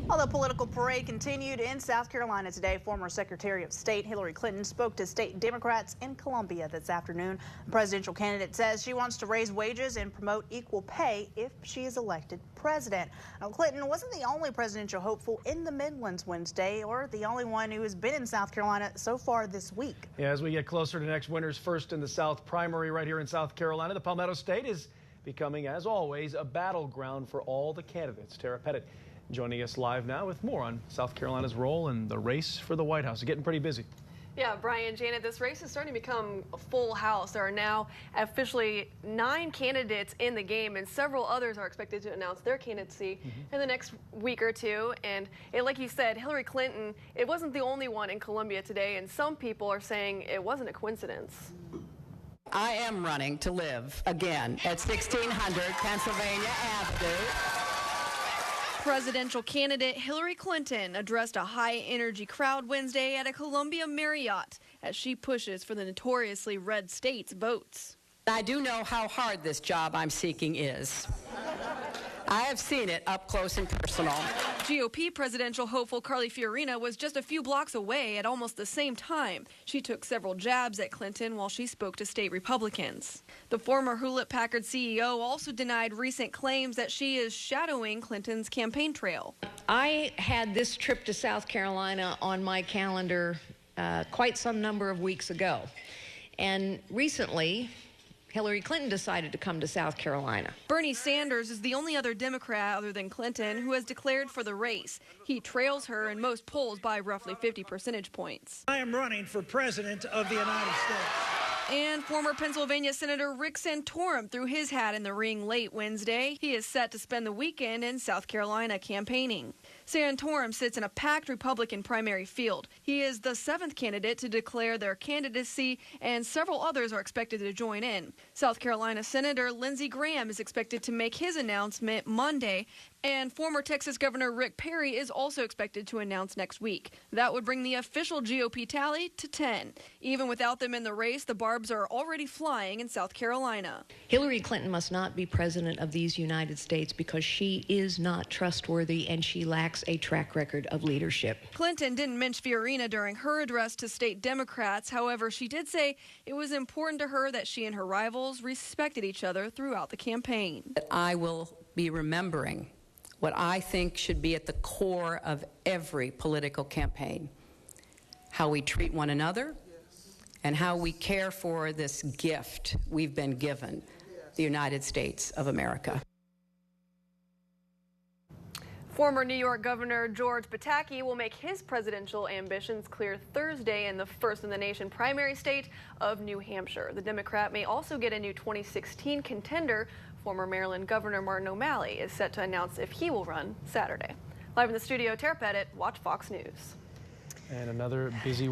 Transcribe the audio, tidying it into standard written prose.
While the political parade continued in South Carolina today, former Secretary of State Hillary Clinton spoke to state Democrats in Columbia this afternoon. The presidential candidate says she wants to raise wages and promote equal pay if she is elected president. Now, Clinton wasn't the only presidential hopeful in the Midlands Wednesday, or the only one who has been in South Carolina so far this week. Yeah, as we get closer to next winter's First in the South primary right here in South Carolina, the Palmetto State is becoming, as always, a battleground for all the candidates. Tara Pettit joining us live now with more on South Carolina's role in the race for the White House. It's getting pretty busy. Yeah, Brian, Janet, this race is starting to become a full house. There are now officially 9 candidates in the game, and several others are expected to announce their candidacy in the next week or two. And like you said, Hillary Clinton, it wasn't the only one in Columbia today, and some people are saying it wasn't a coincidence. I am running to live again at 1600 Pennsylvania Avenue. Presidential candidate Hillary Clinton addressed a high-energy crowd Wednesday at a Columbia Marriott as she pushes for the notoriously red state's votes. I do know how hard this job I'm seeking is. I have seen it up close and personal. GOP presidential hopeful Carly Fiorina was just a few blocks away at almost the same time. She took several jabs at Clinton while she spoke to state Republicans. The former Hewlett-Packard CEO also denied recent claims that she is shadowing Clinton's campaign trail. I had this trip to South Carolina on my calendar quite some number of weeks ago. And recently, Hillary Clinton decided to come to South Carolina. Bernie Sanders is the only other Democrat other than Clinton who has declared for the race. He trails her in most polls by roughly 50 percentage points. I am running for president of the United States. And former Pennsylvania Senator Rick Santorum threw his hat in the ring late Wednesday. He is set to spend the weekend in South Carolina campaigning. Santorum sits in a packed Republican primary field. He is the 7th candidate to declare their candidacy, and several others are expected to join in. South Carolina Senator Lindsey Graham is expected to make his announcement Monday, and former Texas Governor Rick Perry is also expected to announce next week. That would bring the official GOP tally to 10. Even without them in the race, the barbs are already flying in South Carolina. Hillary Clinton must not be president of these United States because she is not trustworthy and she lacks a track record of leadership. Clinton didn't mention Fiorina during her address to state Democrats. However, she did say it was important to her that she and her rivals respected each other throughout the campaign. I will be remembering what I think should be at the core of every political campaign: how we treat one another and how we care for this gift we've been given, the United States of America. Former New York Governor George Pataki will make his presidential ambitions clear Thursday in the first-in-the-nation primary state of New Hampshire. The Democrat may also get a new 2016 contender. Former Maryland Governor Martin O'Malley is set to announce if he will run Saturday. Live in the studio, Tara Pettit, Watch Fox News. And another busy